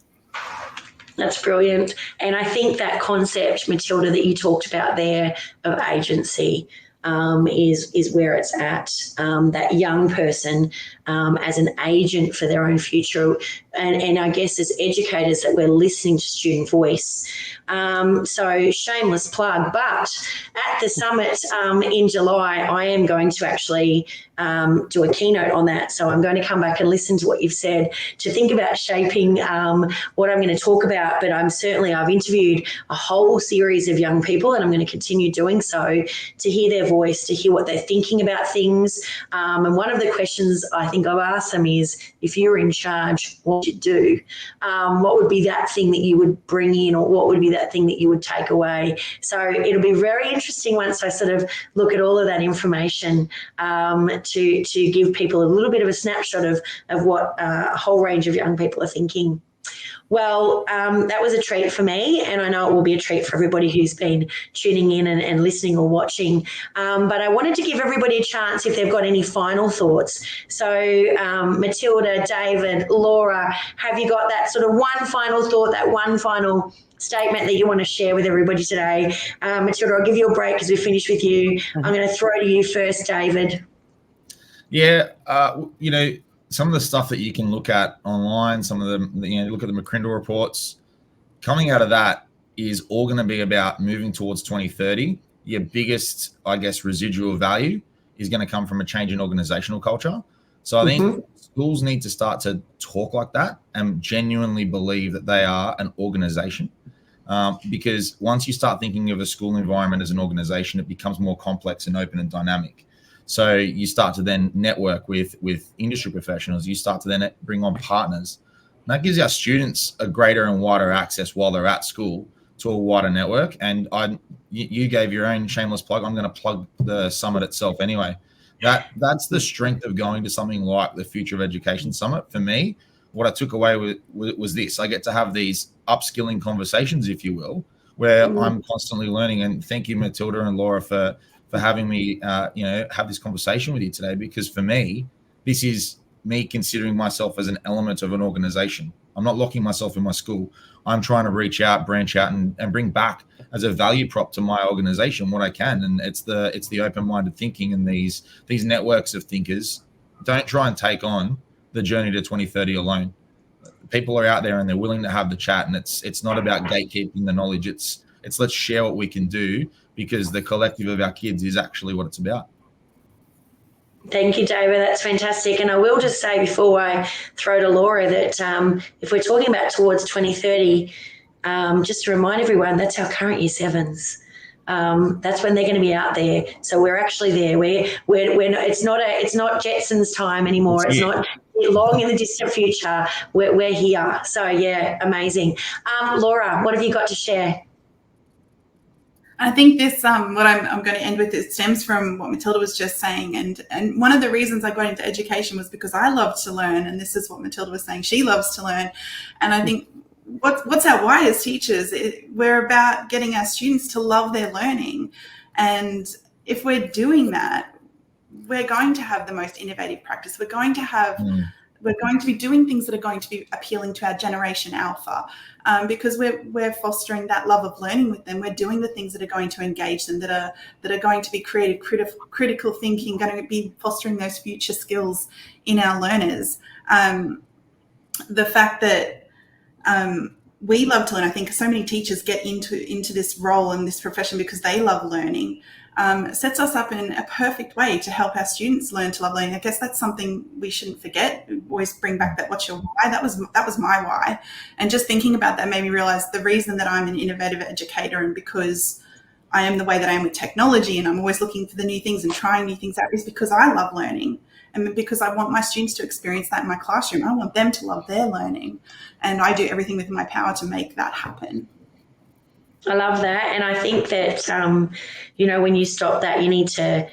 [SPEAKER 2] That's brilliant. And I think that concept, Matilda, that you talked about there of agency is where it's at. That young person as an agent for their own future. And I guess as educators that we're listening to student voice. So shameless plug, but at the summit in July, I am going to actually do a keynote on that. So I'm going to come back and listen to what you've said to think about shaping what I'm going to talk about. But I've interviewed a whole series of young people, and I'm going to continue doing so to hear their voice, to hear what they're thinking about things. And one of the questions I think I've asked them is, if you were in charge, what would you do? What would be that thing that you would bring in, or what would be that thing that you would take away? So it'll be very interesting once I sort of look at all of that information to give people a little bit of a snapshot of what a whole range of young people are thinking. Well, that was a treat for me, and I know it will be a treat for everybody who's been tuning in and listening or watching. But I wanted to give everybody a chance if they've got any final thoughts. So Matilda, David, Laura, have you got that sort of one final thought, that one final statement that you want to share with everybody today? Matilda, I'll give you a break as we finish with you. I'm going to throw to you first, David.
[SPEAKER 3] Yeah, some of the stuff that you can look at online, some of them, look at the McCrindle reports, coming out of that is all going to be about moving towards 2030. Your biggest, I guess, residual value is going to come from a change in organizational culture. So I think schools need to start to talk like that and genuinely believe that they are an organization. Because once you start thinking of a school environment as an organization, it becomes more complex and open and dynamic. So you start to then network with industry professionals. You start to then bring on partners. And that gives our students a greater and wider access while they're at school to a wider network. And you gave your own shameless plug. I'm going to plug the summit itself anyway. That's the strength of going to something like the Future of Education Summit. For me, what I took away was this. I get to have these upskilling conversations, if you will, where I'm constantly learning. And thank you, Matilda and Laura, for having me, have this conversation with you today, because for me, this is me considering myself as an element of an organization. I'm not locking myself in my school. I'm trying to reach out, branch out, and bring back as a value prop to my organization what I can. And it's the open-minded thinking, and these networks of thinkers. Don't try and take on the journey to 2030 alone. People are out there and they're willing to have the chat, and it's not about gatekeeping the knowledge. It's let's share what we can do, because the collective of our kids is actually what it's about.
[SPEAKER 2] Thank you, David. That's fantastic. And I will just say before I throw to Laura that if we're talking about towards 2030, just to remind everyone, that's our current year sevens. That's when they're going to be out there. So we're actually there. We're not, it's not Jetson's time anymore. It's not long in the distant future. We're here. So yeah, amazing. Laura, what have you got to share?
[SPEAKER 5] I think this, what I'm going to end with, it stems from what Matilda was just saying. And one of the reasons I got into education was because I love to learn. And this is what Matilda was saying. She loves to learn. And I think what's our why as teachers? We're about getting our students to love their learning. And if we're doing that, we're going to have the most innovative practice. We're going to have... We're going to be doing things that are going to be appealing to our generation alpha, because we're fostering that love of learning with them. We're doing the things that are going to engage them, that are going to be creative, critical thinking, going to be fostering those future skills in our learners. The fact that we love to learn, I think so many teachers get into this role and this profession because they love learning. Sets us up in a perfect way to help our students learn to love learning. I guess that's something we shouldn't forget. Always bring back that, what's your why? That was my why. And just thinking about that made me realize the reason that I'm an innovative educator, and because I am the way that I am with technology, and I'm always looking for the new things and trying new things out, is because I love learning. And because I want my students to experience that in my classroom. I want them to love their learning. And I do everything within my power to make that happen.
[SPEAKER 2] I love that. And I think that, when you stop that, you need to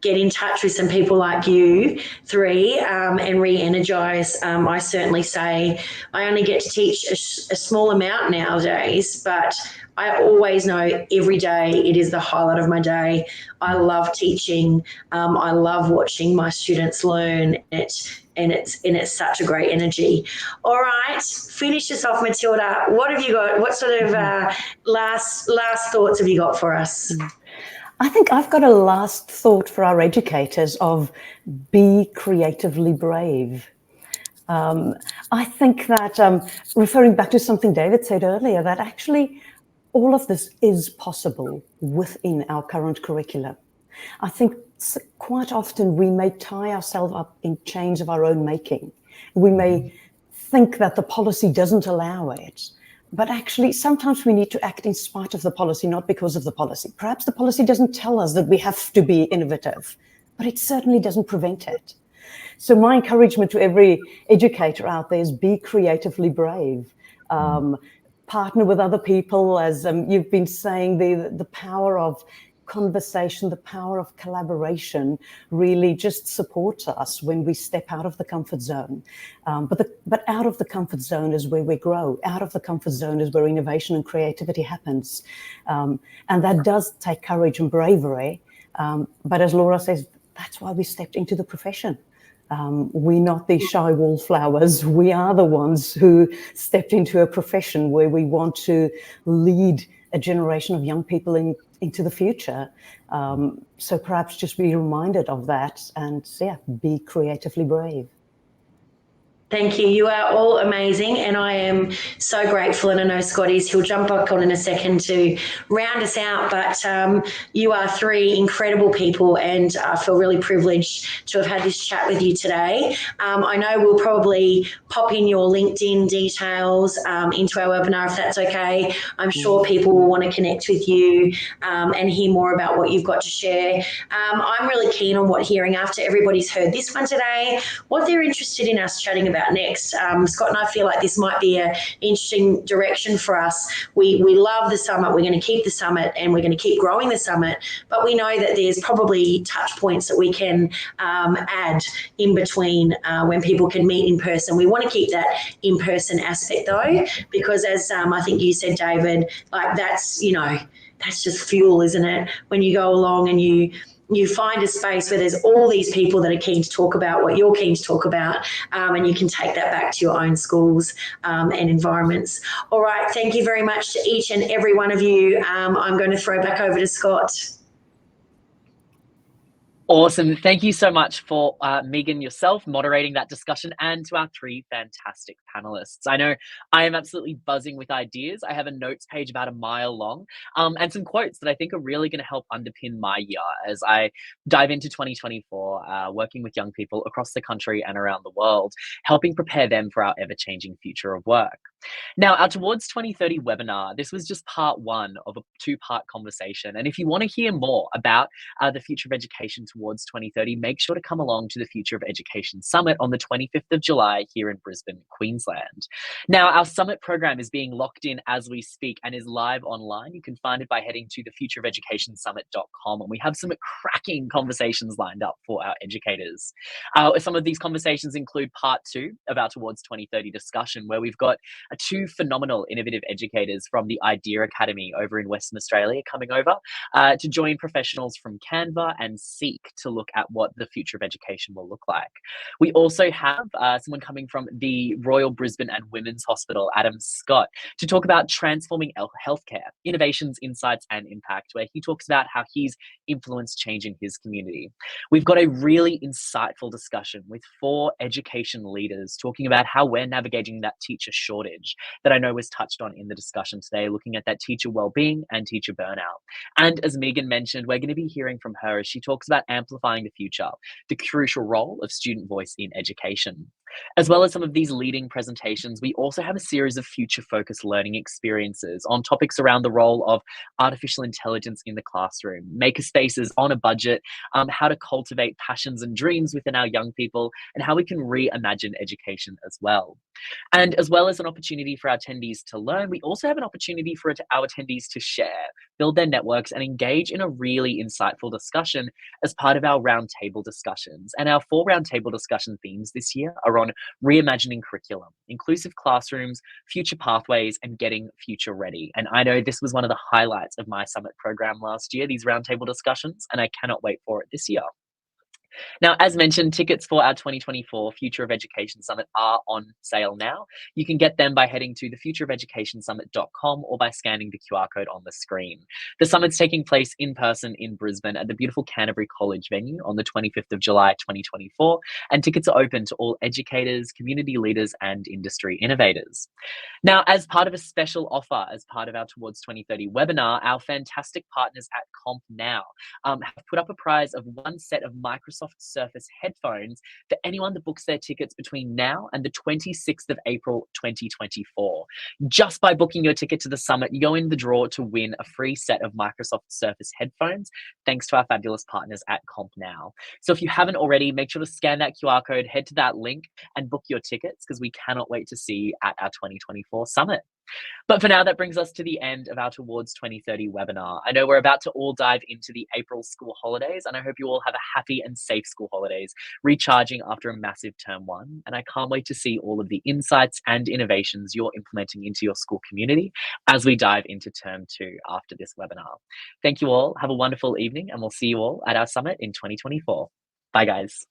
[SPEAKER 2] get in touch with some people like you three and re-energize. I certainly say I only get to teach a small amount nowadays, but I always know every day it is the highlight of my day. I love teaching. I love watching my students learn it. And it's such a great energy. All right, finish us off, Matilda. What have you got? What sort of last thoughts have you got for us?
[SPEAKER 4] I think I've got a last thought for our educators of be creatively brave. I think that referring back to something David said earlier, that actually all of this is possible within our current curriculum. I think quite often we may tie ourselves up in chains of our own making. We may think that the policy doesn't allow it, but actually sometimes we need to act in spite of the policy, not because of the policy. Perhaps the policy doesn't tell us that we have to be innovative, but it certainly doesn't prevent it. So my encouragement to every educator out there is be creatively brave. Partner with other people, as you've been saying, the power of conversation, the power of collaboration really just supports us when we step out of the comfort zone. But out of the comfort zone is where we grow. Out of the comfort zone is where innovation and creativity happens. And that does take courage and bravery. But as Laura says, that's why we stepped into the profession. We're not these shy wallflowers. We are the ones who stepped into a profession where we want to lead a generation of young people into the future. So perhaps just be reminded of that and be creatively brave.
[SPEAKER 2] Thank you. You are all amazing, and I am so grateful. And I know Scotty's, he'll jump back on in a second to round us out, but you are three incredible people, and I feel really privileged to have had this chat with you today. I know we'll probably pop in your LinkedIn details into our webinar, if that's okay. I'm sure people will want to connect with you and hear more about what you've got to share. I'm really keen on hearing after everybody's heard this one today, what they're interested in us chatting about next. Scott and I feel like this might be an interesting direction for us. We love the summit. We're going to keep the summit and we're going to keep growing the summit, but we know that there's probably touch points that we can add in between when people can meet in person. We want to keep that in-person aspect though, because as I think you said, David, like that's just fuel, isn't it? When you go along and you you find a space where there's all these people that are keen to talk about what you're keen to talk about, and you can take that back to your own schools and environments. All right, thank you very much to each and every one of you. I'm going to throw back over to Scott.
[SPEAKER 1] Awesome. Thank you so much for Megan yourself moderating that discussion, and to our three fantastic panelists. I know I am absolutely buzzing with ideas. I have a notes page about a mile long and some quotes that I think are really going to help underpin my year as I dive into 2024, working with young people across the country and around the world, helping prepare them for our ever-changing future of work. Now, our Towards 2030 webinar, this was just part one of a two-part conversation. And if you want to hear more about the future of education towards 2030, make sure to come along to the Future of Education Summit on the 25th of July here in Brisbane, Queensland. Now, our summit program is being locked in as we speak and is live online. You can find it by heading to thefutureofeducationsummit.com, and we have some cracking conversations lined up for our educators. Some of these conversations include part two of our Towards 2030 discussion, where we've got two phenomenal innovative educators from the Idea Academy over in Western Australia coming over to join professionals from Canva and Seek to look at what the future of education will look like. We also have someone coming from the Royal Brisbane and Women's Hospital, Adam Scott, to talk about transforming healthcare, innovations, insights, and impact, where he talks about how he's influenced change in his community. We've got a really insightful discussion with 4 education leaders talking about how we're navigating that teacher shortage that I know was touched on in the discussion today, looking at that teacher well-being and teacher burnout. And as Megan mentioned, we're going to be hearing from her as she talks about amplifying the future, the crucial role of student voice in education. As well as some of these leading presentations, we also have a series of future-focused learning experiences on topics around the role of artificial intelligence in the classroom, makerspaces on a budget, how to cultivate passions and dreams within our young people, and how we can reimagine education as well. And as well as an opportunity for our attendees to learn, we also have an opportunity for our attendees to share, build their networks, and engage in a really insightful discussion as part of our roundtable discussions. And our 4 roundtable discussion themes this year are on reimagining curriculum, inclusive classrooms, future pathways, and getting future ready. And I know this was one of the highlights of my summit program last year, these roundtable discussions, and I cannot wait for it this year. Now, as mentioned, tickets for our 2024 Future of Education Summit are on sale now. You can get them by heading to thefutureofeducationsummit.com or by scanning the QR code on the screen. The summit's taking place in person in Brisbane at the beautiful Canterbury College venue on the 25th of July 2024, and tickets are open to all educators, community leaders, and industry innovators. Now, as part of a special offer, as part of our Towards 2030 webinar, our fantastic partners at Comp Now have put up a prize of 1 set of Microsoft Surface headphones for anyone that books their tickets between now and the 26th of April 2024. Just by booking your ticket to the summit, you go in the draw to win a free set of Microsoft Surface headphones, thanks to our fabulous partners at Comp Now. So if you haven't already, make sure to scan that QR code, head to that link, and book your tickets, because we cannot wait to see you at our 2024 summit. But for now, that brings us to the end of our Towards 2030 webinar. I know we're about to all dive into the April school holidays, and I hope you all have a happy and safe school holidays, recharging after a massive term 1. And I can't wait to see all of the insights and innovations you're implementing into your school community as we dive into term 2 after this webinar. Thank you all. Have a wonderful evening, and we'll see you all at our summit in 2024. Bye, guys.